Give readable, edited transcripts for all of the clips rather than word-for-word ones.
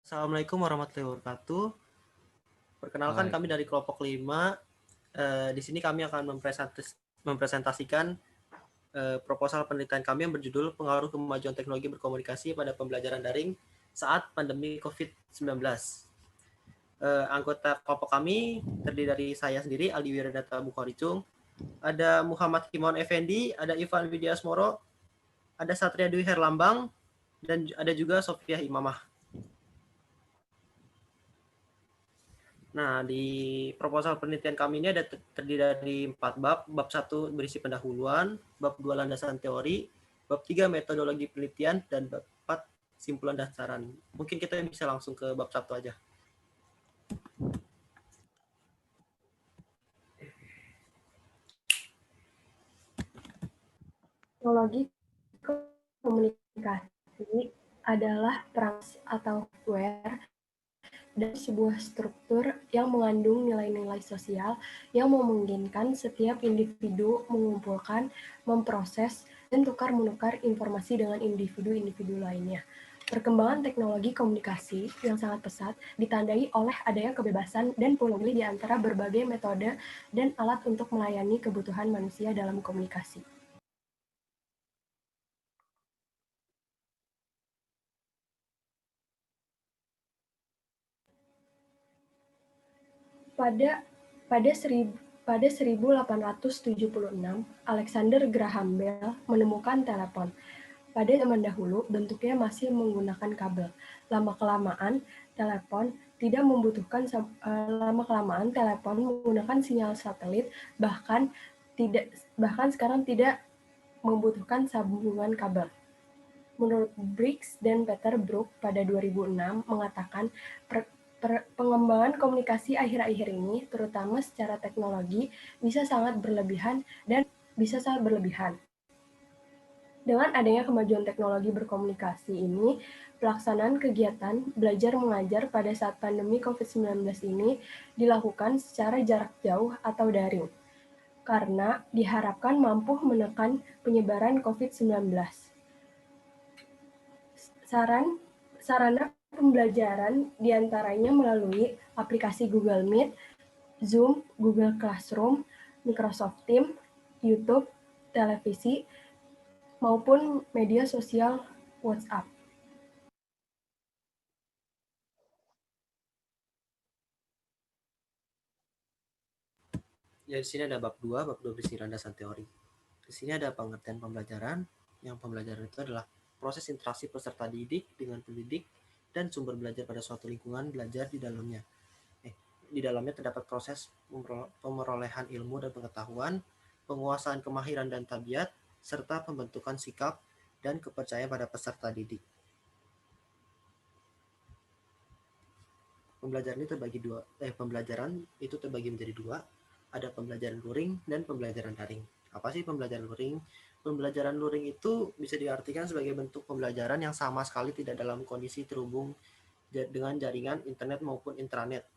Assalamualaikum warahmatullahi wabarakatuh. Perkenalkan kami dari kelompok 5. Di sini kami akan mempresentasikan proposal penelitian kami yang berjudul Pengaruh Kemajuan Teknologi Berkomunikasi pada Pembelajaran Daring saat Pandemi COVID-19. Anggota kelompok kami terdiri dari saya sendiri, Aldi Wiradata Bukharicung, ada Muhammad Himon Effendi, ada Ivan Widiasmoro, ada Satria Dwi Herlambang, dan ada juga Sofia Imamah. Nah, di proposal penelitian kami ini ada terdiri dari 4 bab. Bab 1 berisi pendahuluan, bab 2 landasan teori, bab 3 metodologi penelitian, dan bab 4 simpulan dan saran. Mungkin kita bisa langsung ke bab 1 aja. Teknologi komunikasi adalah perangkat atau software dan sebuah struktur yang mengandung nilai-nilai sosial yang memungkinkan setiap individu mengumpulkan, memproses, dan tukar-menukar informasi dengan individu-individu lainnya. Perkembangan teknologi komunikasi yang sangat pesat ditandai oleh adanya kebebasan dan pulih di antara berbagai metode dan alat untuk melayani kebutuhan manusia dalam komunikasi. Pada 1876, Alexander Graham Bell menemukan telepon. Pada zaman dahulu, bentuknya masih menggunakan kabel. Lama-kelamaan, telepon menggunakan sinyal satelit, bahkan sekarang tidak membutuhkan sambungan kabel. Menurut Briggs dan Peter Brook pada 2006 mengatakan pengembangan komunikasi akhir-akhir ini, terutama secara teknologi, bisa sangat berlebihan. Dengan adanya kemajuan teknologi berkomunikasi ini, pelaksanaan kegiatan belajar mengajar pada saat pandemi COVID-19 ini dilakukan secara jarak jauh atau daring, karena diharapkan mampu menekan penyebaran COVID-19. Sarana pembelajaran diantaranya melalui aplikasi Google Meet, Zoom, Google Classroom, Microsoft Teams, YouTube, televisi, maupun media sosial WhatsApp. Ya, di sini ada bab 2 berisi landasan teori. Di sini ada pengertian pembelajaran. Yang pembelajaran itu adalah proses interaksi peserta didik dengan pendidik dan sumber belajar pada suatu lingkungan belajar di dalamnya. Di dalamnya terdapat proses pemerolehan ilmu dan pengetahuan, penguasaan kemahiran dan tabiat, serta pembentukan sikap dan kepercayaan pada peserta didik. Pembelajaran itu terbagi menjadi dua. Ada pembelajaran luring dan pembelajaran daring. Apa sih pembelajaran luring? Pembelajaran luring itu bisa diartikan sebagai bentuk pembelajaran yang sama sekali tidak dalam kondisi terhubung dengan jaringan internet maupun intranet,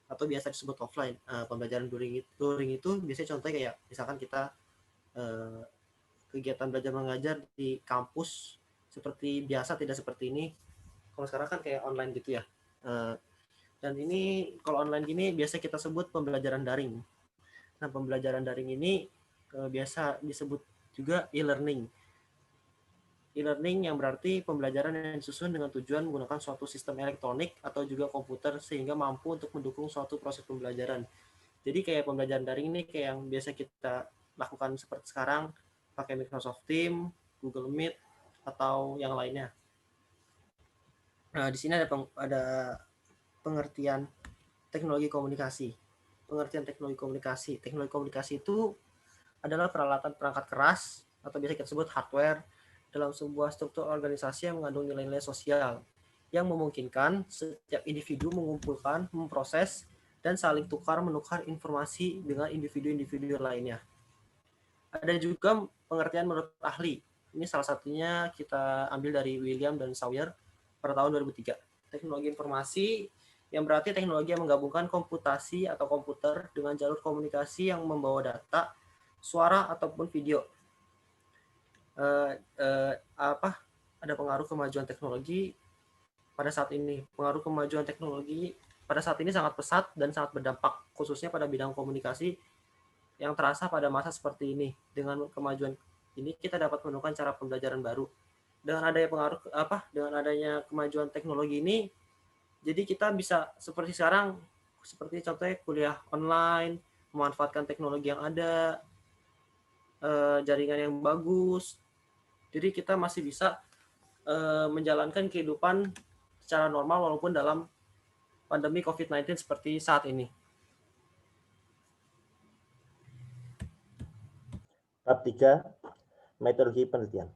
atau biasa disebut offline. Pembelajaran luring itu biasanya contohnya kayak misalkan kita kegiatan belajar mengajar di kampus seperti biasa, tidak seperti ini. Kalau sekarang kan kayak online gitu ya. Dan ini kalau online gini biasa kita sebut pembelajaran daring. Nah, pembelajaran daring ini biasa disebut juga e-learning. E-learning yang berarti pembelajaran yang disusun dengan tujuan menggunakan suatu sistem elektronik atau juga komputer sehingga mampu untuk mendukung suatu proses pembelajaran. Jadi kayak pembelajaran daring ini kayak yang biasa kita lakukan seperti sekarang, pakai Microsoft Teams, Google Meet, atau yang lainnya. Nah, di sini ada pengertian teknologi komunikasi. Pengertian teknologi komunikasi. Teknologi komunikasi itu adalah peralatan perangkat keras atau biasa kita sebut hardware dalam sebuah struktur organisasi yang mengandung nilai-nilai sosial yang memungkinkan setiap individu mengumpulkan, memproses, dan saling tukar-menukar informasi dengan individu-individu lainnya. Ada juga pengertian menurut ahli. Ini salah satunya kita ambil dari William dan Sawyer pada tahun 2003. Teknologi informasi yang berarti teknologi yang menggabungkan komputasi atau komputer dengan jalur komunikasi yang membawa data, suara ataupun video. Ada pengaruh kemajuan teknologi pada saat ini. Pengaruh kemajuan teknologi pada saat ini sangat pesat dan sangat berdampak, khususnya pada bidang komunikasi yang terasa pada masa seperti ini. Dengan kemajuan ini kita dapat menemukan cara pembelajaran baru. Dengan adanya kemajuan teknologi ini, jadi kita bisa seperti sekarang, seperti contohnya kuliah online, memanfaatkan teknologi yang ada, jaringan yang bagus. Jadi kita masih bisa menjalankan kehidupan secara normal walaupun dalam pandemi COVID-19 seperti saat ini. Bab 3, metodologi penelitian.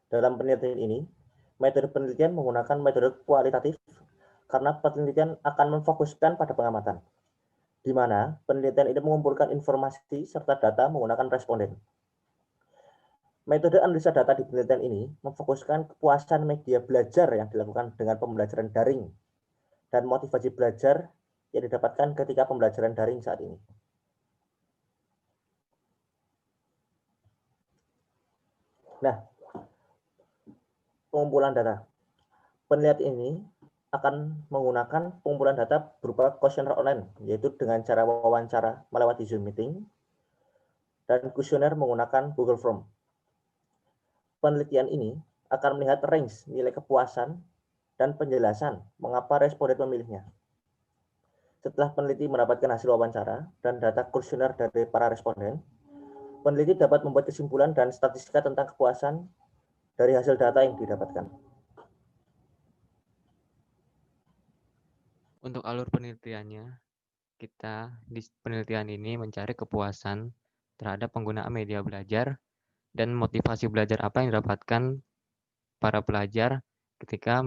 Dalam penelitian ini, metode penelitian menggunakan metode kualitatif karena penelitian akan memfokuskan pada pengamatan, di mana penelitian ini mengumpulkan informasi serta data menggunakan responden. Metode analisa data di penelitian ini memfokuskan kepuasan media belajar yang dilakukan dengan pembelajaran daring dan motivasi belajar yang didapatkan ketika pembelajaran daring saat ini. Nah, pengumpulan data. Penelitian ini akan menggunakan pengumpulan data berupa kuesioner online, yaitu dengan cara wawancara melewati Zoom meeting, dan kuesioner menggunakan Google Form. Penelitian ini akan melihat range nilai kepuasan dan penjelasan mengapa responden memilihnya. Setelah peneliti mendapatkan hasil wawancara dan data kuesioner dari para responden, peneliti dapat membuat kesimpulan dan statistika tentang kepuasan dari hasil data yang didapatkan. Untuk alur penelitiannya, kita di penelitian ini mencari kepuasan terhadap penggunaan media belajar dan motivasi belajar apa yang didapatkan para pelajar ketika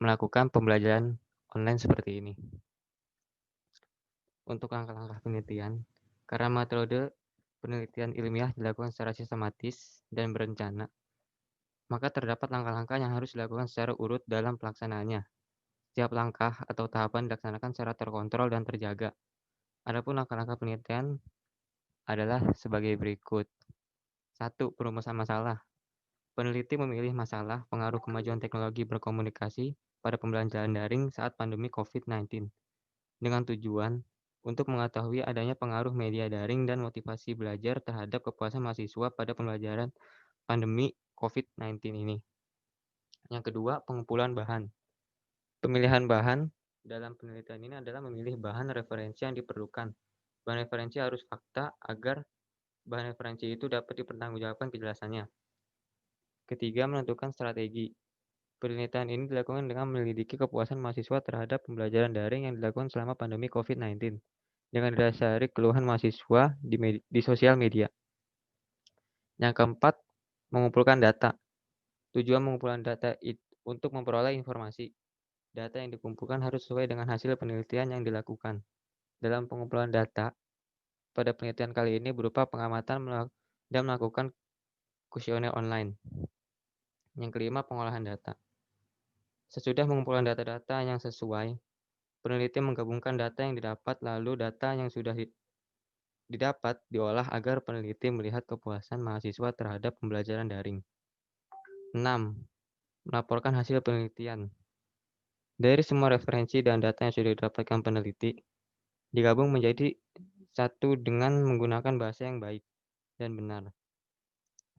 melakukan pembelajaran online seperti ini. Untuk langkah-langkah penelitian, karena metode penelitian ilmiah dilakukan secara sistematis dan berencana, maka terdapat langkah-langkah yang harus dilakukan secara urut dalam pelaksanaannya. Setiap langkah atau tahapan dilaksanakan secara terkontrol dan terjaga. Adapun langkah-langkah penelitian adalah sebagai berikut. 1. Perumusan masalah. Peneliti memilih masalah pengaruh kemajuan teknologi berkomunikasi pada pembelajaran daring saat pandemi COVID-19 dengan tujuan untuk mengetahui adanya pengaruh media daring dan motivasi belajar terhadap kepuasan mahasiswa pada pembelajaran pandemi COVID-19 ini. Yang kedua, pengumpulan bahan. Pemilihan bahan dalam penelitian ini adalah memilih bahan referensi yang diperlukan. Bahan referensi harus fakta agar bahan referensi itu dapat dipertanggungjawabkan kejelasannya. Ketiga, menentukan strategi. Penelitian ini dilakukan dengan menyelidiki kepuasan mahasiswa terhadap pembelajaran daring yang dilakukan selama pandemi COVID-19 dengan didasari keluhan mahasiswa di sosial media. Yang keempat, mengumpulkan data. Tujuan mengumpulkan data untuk memperoleh informasi. Data yang dikumpulkan harus sesuai dengan hasil penelitian yang dilakukan. Dalam pengumpulan data, pada penelitian kali ini berupa pengamatan dan melakukan kuesioner online. Yang kelima, pengolahan data. Sesudah mengumpulkan data-data yang sesuai, peneliti menggabungkan data yang didapat lalu data yang sudah didapat diolah agar peneliti melihat kepuasan mahasiswa terhadap pembelajaran daring. 6. Melaporkan hasil penelitian. Dari semua referensi dan data yang sudah didapatkan peneliti, digabung menjadi satu dengan menggunakan bahasa yang baik dan benar.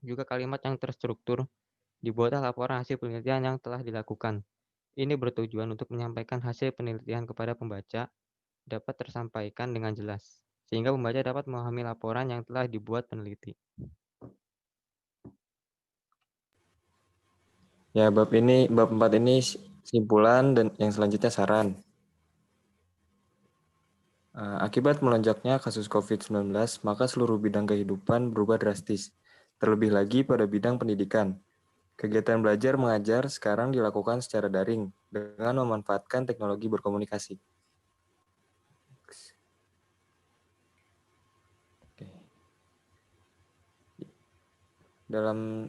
Juga kalimat yang terstruktur, dibuatlah laporan hasil penelitian yang telah dilakukan. Ini bertujuan untuk menyampaikan hasil penelitian kepada pembaca dapat tersampaikan dengan jelas, sehingga pembaca dapat memahami laporan yang telah dibuat peneliti. Ya, bab 4 ini simpulan dan yang selanjutnya saran. Akibat melonjaknya kasus COVID-19, maka seluruh bidang kehidupan berubah drastis, terlebih lagi pada bidang pendidikan. Kegiatan belajar mengajar sekarang dilakukan secara daring dengan memanfaatkan teknologi berkomunikasi. Dalam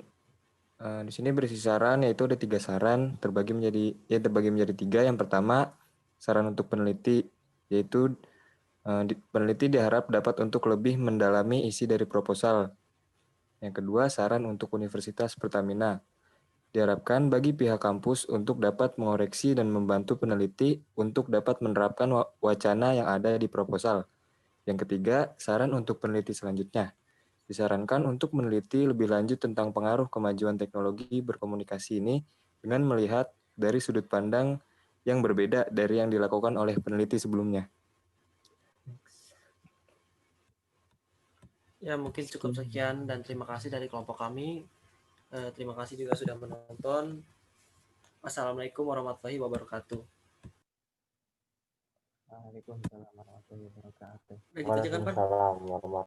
di sini berisi saran, yaitu ada 3 saran, terbagi menjadi 3. Yang pertama, saran untuk peneliti, yaitu peneliti diharap dapat untuk lebih mendalami isi dari proposal. Yang kedua, saran untuk Universitas Pertamina, Diharapkan bagi pihak kampus untuk dapat mengoreksi dan membantu peneliti untuk dapat menerapkan wacana yang ada di proposal. Yang ketiga, saran untuk peneliti selanjutnya. Disarankan untuk meneliti lebih lanjut tentang pengaruh kemajuan teknologi berkomunikasi ini dengan melihat dari sudut pandang yang berbeda dari yang dilakukan oleh peneliti sebelumnya. Ya, mungkin cukup sekian dan terima kasih dari kelompok kami. Terima kasih juga sudah menonton. Assalamualaikum warahmatullahi wabarakatuh. Waalaikumsalam warahmatullahi wabarakatuh. Udah gitu jangan, Pan. Waalaikumsalam warahmatullahi